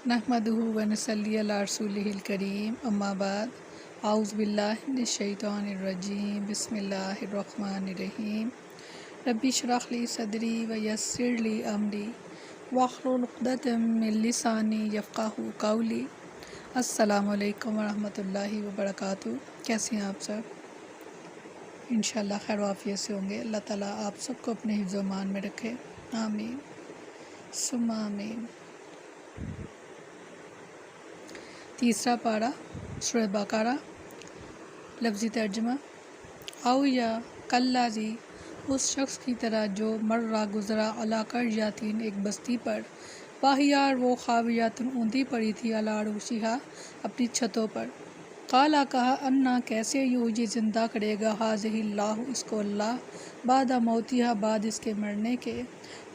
नहमदुहु व नसल्ली अला रसूलिहिल करीम अम्मा बाद आऊज़ु बिल्लाहि मिनश शैतानिर रजीम बिस्मिल्लाहिर रहमानिर रहीम रब्बि इश्रह ली सदरी व यस्सिर ली अमरी वहलुल उक़दतम मिन लिसानी यफ़क़हू क़ौली। अस्सलामु अलैकुम व रहमतुल्लाहि व बरकातुहू। कैसे हैं आप सब? इंशाअल्लाह खैर वाफ़ियत से होंगे। अल्लाह ताला आप सबको अपने हिफ्ज़ व अमान में रखे, आमीन सुम्मा आमीन। तीसरा पारा सूरह बकरा। लफ्ज़ी तर्जुमा। आओ या कल्लाज़ी, उस शख्स की तरह जो मर्रा गुज़रा अला कर्यातिन, एक बस्ती पर, वाहियार वो खावियातुन ऊंधी पड़ी थी, अला अरूशिहा, अपनी छतों पर। काला कहा, अन्ना कैसे युहयी ज़िंदा करेगा, हाज़िहिल्लाहु, इसको अल्लाह, बादा मौतिहा, बाद इसके मरने के।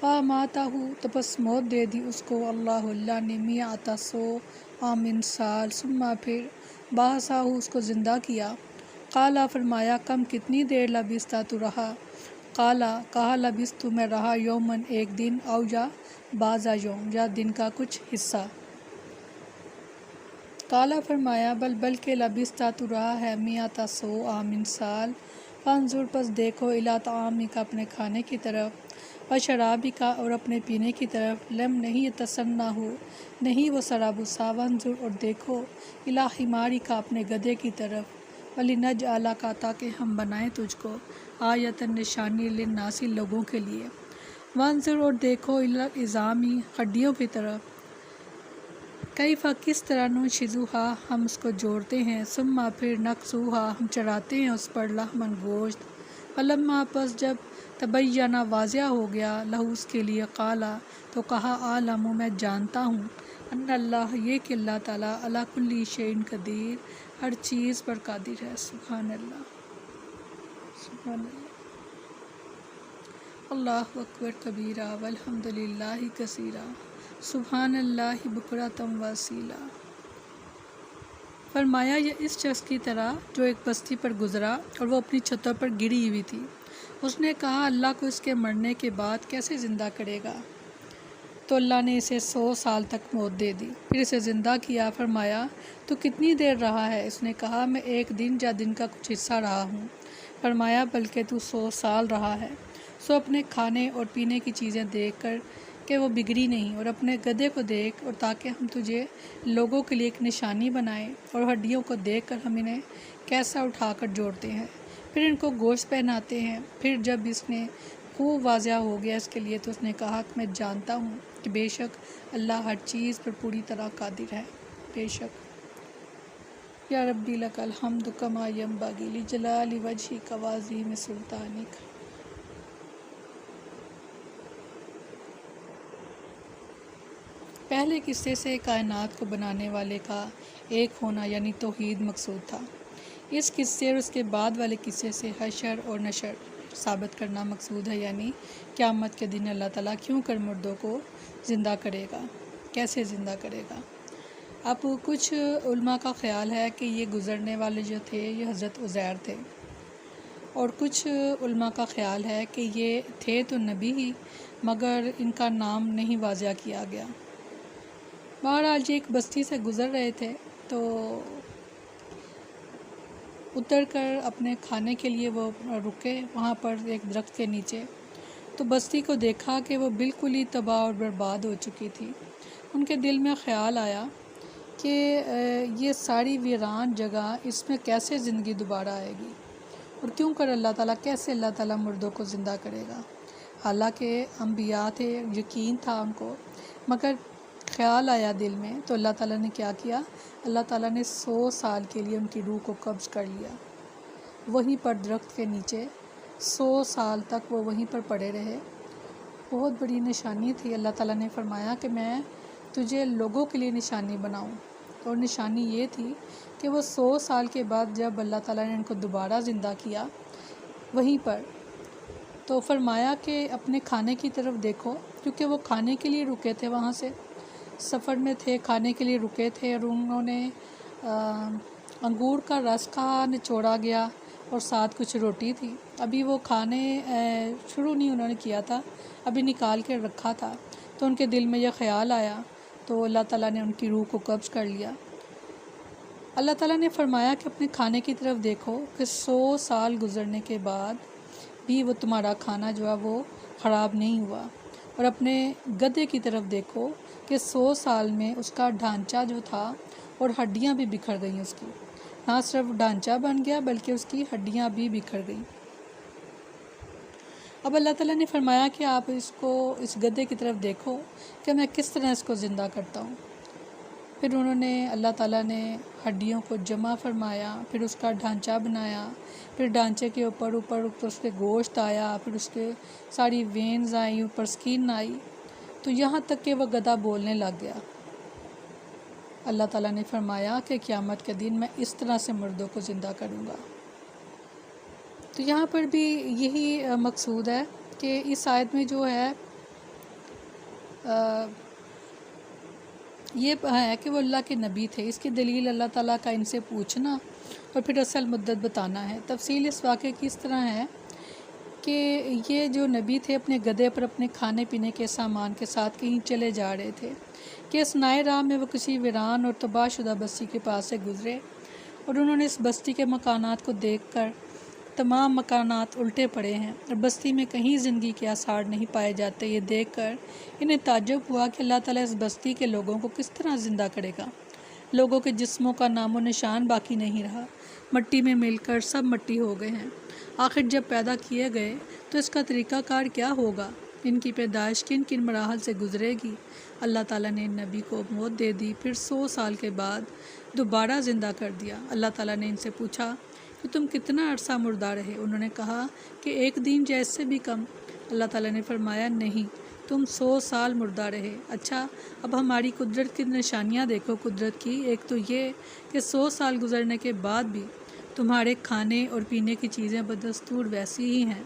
फ़अमाताहु, तो बस मौत दे दी उसको, अल्लाह, अल्लाह ने, मियाता, 100 आमिन साल, सुम्मा फिर, बासाहु, उसको ज़िंदा किया। काला फरमाया, कम कितनी देर, लबिस्ता तू रहा। काला कहा, लबिस्तु मैं रहा, यौमन एक दिन, औ या बाज़ा यौम, या दिन का कुछ हिस्सा। काला फरमाया, बल्कि लबिस्ता तू रहा है, मियाता 100 आमिन साल। फंजुर, पस देखो, इला तामिका, अपने खाने की तरफ, व शराबी का, और अपने पीने की तरफ, लम नहीं तसन्ना हो, नहीं वो शराबु सावंजुर, और देखो, इला हिमारी का, अपने गधे की तरफ, वली नज आला का, ताकि हम बनाएं तुझको, आयतन निशानी, लिन्नासी, लोगों के लिए। वंजुर, और देखो, इला इज़ामी, हड्डियों की तरफ, कैफ़ा, किस तरह, नुनशिज़ुहा, हम उसको जोड़ते हैं, सुम्मा फिर, नक्सूहा, हम चढ़ाते हैं उस पर, लहमन, गोश्त। फलम्मा, पस जब, तबय्यना, वाज़िया हो गया, लहू, उसके लिए, काला, तो कहा, आलमु, मैं जानता हूँ, अन्नल्लाह, ये कि अल्लाह ताला, अला कुल्ली शैइन कदीर, हर चीज़ पर कादिर है। सुभान अल्लाह, सुभान अल्लाह, अल्लाहु अकबर कबीरा, वल्हम्दुलिल्लाहि कसीरा, सुभान अल्लाहि बुकरतम वसीला। फरमाया, यह इस शख्स की तरह जो एक बस्ती पर गुज़रा और वो अपनी छतों पर गिरी हुई थी। उसने कहा, अल्लाह को इसके मरने के बाद कैसे ज़िंदा करेगा? तो अल्लाह ने इसे 100 साल तक मौत दे दी, फिर इसे ज़िंदा किया। फरमाया, तो कितनी देर रहा है? इसने कहा, मैं एक दिन या दिन का कुछ हिस्सा रहा हूँ। फरमाया, बल्कि तू 100 साल रहा है। सो अपने खाने और पीने की चीज़ें देख कर कि वो बिगड़ी नहीं, और अपने गधे को देख, और ताकि हम तुझे लोगों के लिए एक निशानी बनाएं, और हड्डियों को देख कर हम इन्हें कैसा उठाकर जोड़ते हैं, फिर इनको गोश्त पहनाते हैं। फिर जब इसने खूब वाज़िया हो गया इसके लिए, तो उसने कहा कि मैं जानता हूँ कि बेशक अल्लाह हर चीज़ पर पूरी तरह कादिर है। बेशक या रब्बी लकल हम्दु कमा यंबगी लिजलाली वजहिका व अज़ीम सुल्तानिक। पहले किस्से से कायनात को बनाने वाले का एक होना यानी तौहीद मकसूद था। इस किस्से और उसके बाद वाले किस्से से हशर और नशर साबित करना मकसूद है, यानी क़यामत के दिन अल्लाह ताला क्यों कर मुर्दों को ज़िंदा करेगा, कैसे ज़िंदा करेगा। अब कुछ उलमा का ख़्याल है कि ये गुज़रने वाले जो थे ये हज़रत उज़ैर थे, और कुछ उलमा का ख़्याल है कि ये थे तो नबी ही, मगर इनका नाम नहीं वाज़िया किया गया। बहरहाल जी एक बस्ती से गुज़र रहे थे, तो उतर कर अपने खाने के लिए वो रुके वहाँ पर एक दरख्त के नीचे। तो बस्ती को देखा कि वो बिल्कुल ही तबाह और बर्बाद हो चुकी थी। उनके दिल में ख़्याल आया कि ये सारी वीरान जगह, इसमें कैसे ज़िंदगी दोबारा आएगी, और क्यों कर अल्लाह ताला, कैसे अल्लाह ताला मुर्दों को ज़िंदा करेगा। हालांकि अम्बिया थे, यकीन था उनको, मगर ख़्याल आया दिल में, तो अल्लाह ताला ने क्या किया, अल्लाह ताला ने 100 साल के लिए उनकी रूह को कब्ज़ कर लिया। वहीं पर दरख्त के नीचे 100 साल तक वो वहीं पर पड़े रहे। बहुत बड़ी निशानी थी। अल्लाह ताला ने फरमाया कि मैं तुझे लोगों के लिए निशानी बनाऊं, और निशानी ये थी कि वो 100 साल के बाद जब अल्लाह ताला ने इनको दोबारा ज़िंदा किया वहीं पर, तो फरमाया कि अपने खाने की तरफ देखो, क्योंकि वो खाने के लिए रुके थे, वहाँ से सफ़र में थे, खाने के लिए रुके थे, और उन्होंने अंगूर का रस का निचोड़ा गया और साथ कुछ रोटी थी। अभी वो खाने शुरू नहीं उन्होंने किया था, अभी निकाल के रखा था। तो उनके दिल में यह ख़्याल आया تو اللہ تعالیٰ نے ان کی روح کو قبض کر لیا۔ اللہ تعالیٰ نے فرمایا کہ اپنے کھانے کی طرف دیکھو کہ 100 سال گزرنے کے بعد بھی وہ تمہارا کھانا جو ہے وہ خراب نہیں ہوا، اور اپنے گدھے کی طرف دیکھو کہ 100 سال میں اس کا ڈھانچہ جو تھا اور ہڈیاں بھی بکھر گئیں، اس کی نہ صرف ڈھانچہ بن گیا بلکہ اس کی ہڈیاں بھی بکھر گئیں۔ اب اللہ تعالیٰ نے فرمایا کہ آپ اس گدھے کی طرف دیکھو کہ میں کس طرح اس کو زندہ کرتا ہوں۔ پھر اللہ تعالیٰ نے ہڈیوں کو جمع فرمایا، پھر اس کا ڈھانچہ بنایا، پھر ڈھانچے کے اوپر اس کے گوشت آیا، پھر اس کے ساری وینز آئیں، اوپر سکین آئی، تو یہاں تک کہ وہ گدھا بولنے لگ گیا۔ اللہ تعالیٰ نے فرمایا کہ قیامت کے دن میں اس طرح سے مردوں کو زندہ کروں گا۔ تو یہاں پر بھی یہی مقصود ہے کہ اس آیت میں جو ہے یہ ہے کہ وہ اللہ کے نبی تھے، اس کی دلیل اللہ تعالیٰ کا ان سے پوچھنا اور پھر اصل مدت بتانا ہے۔ تفصیل اس واقعے کی اس طرح ہے کہ یہ جو نبی تھے اپنے گدھے پر اپنے کھانے پینے کے سامان کے ساتھ کہیں چلے جا رہے تھے کہ اس نئے راہ میں وہ کسی ویران اور تباہ شدہ بستی کے پاس سے گزرے، اور انہوں نے اس بستی کے مکانات کو دیکھ کر تمام مکانات الٹے پڑے ہیں اور بستی میں کہیں زندگی کے آثار نہیں پائے جاتے، یہ دیکھ کر انہیں تعجب ہوا کہ اللہ تعالیٰ اس بستی کے لوگوں کو کس طرح زندہ کرے گا۔ لوگوں کے جسموں کا نام و نشان باقی نہیں رہا، مٹی میں مل کر سب مٹی ہو گئے ہیں۔ آخر جب پیدا کیے گئے تو اس کا طریقہ کار کیا ہوگا؟ ان کی پیدائش کن کن مراحل سے گزرے گی؟ اللہ تعالیٰ نے نبی کو موت دے دی، پھر 100 سال کے بعد دوبارہ زندہ کر دیا۔ اللہ تعالیٰ نے ان سے پوچھا کہ تم کتنا عرصہ مردہ رہے؟ انہوں نے کہا کہ 1 دن یا اس سے بھی کم۔ اللہ تعالیٰ نے فرمایا نہیں، تم 100 سال مردہ رہے۔ اچھا، اب ہماری قدرت کی نشانیاں دیکھو قدرت کی۔ ایک تو یہ کہ 100 سال گزرنے کے بعد بھی تمہارے کھانے اور پینے کی چیزیں بدستور ویسی ہی ہیں،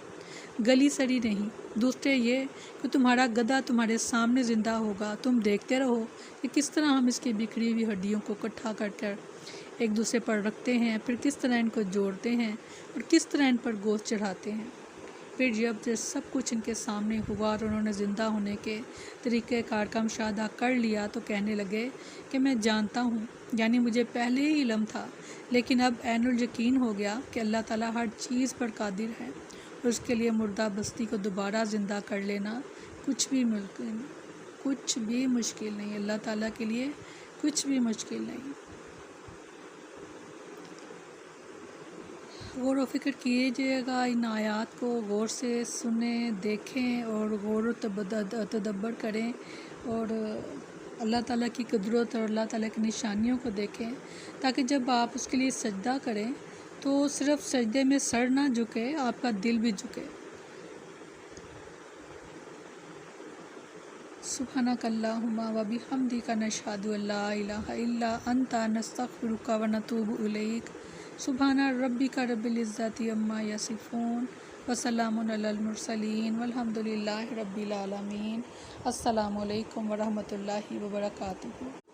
گلی سڑی نہیں۔ دوسرے یہ کہ تمہارا گدھا تمہارے سامنے زندہ ہوگا، تم دیکھتے رہو کہ کس طرح ہم اس کی بکھری ہوئی ہڈیوں کو اکٹھا کر کر ایک دوسرے پر رکھتے ہیں، پھر کس طرح ان کو جوڑتے ہیں اور کس طرح ان پر گوشت چڑھاتے ہیں۔ پھر جب سب کچھ ان کے سامنے ہوا اور انہوں نے زندہ ہونے کے طریقہ کار کا مشاہدہ کر لیا تو کہنے لگے کہ میں جانتا ہوں، یعنی مجھے پہلے ہی علم تھا، لیکن اب عین الیقین ہو گیا کہ اللہ تعالیٰ ہر چیز پر قادر ہے، اور اس کے لیے مردہ بستی کو دوبارہ زندہ کر لینا کچھ بھی مشکل نہیں۔ اللہ تعالیٰ کے لیے کچھ بھی مشکل نہیں۔ غور و فکر کیجیے گا، ان آیات کو غور سے سنیں، دیکھیں اور غور و تدبر کریں، اور اللہ تعالیٰ کی قدرت اور اللہ تعالیٰ کی نشانیوں کو دیکھیں، تاکہ جب آپ اس کے لیے سجدہ کریں تو صرف سجدے میں سر نہ جھکے، آپ کا دل بھی جھکے۔ سبحانک اللہم و بحمدک نشہد ان لا الہ الا انت نستغفرک و نتوب الیک۔ سبحان ربک رب العزت عما یصفون وسلام علی المرسلین والحمد للہ رب العالمین۔ السلام علیکم ورحمۃ اللہ وبرکاتہ۔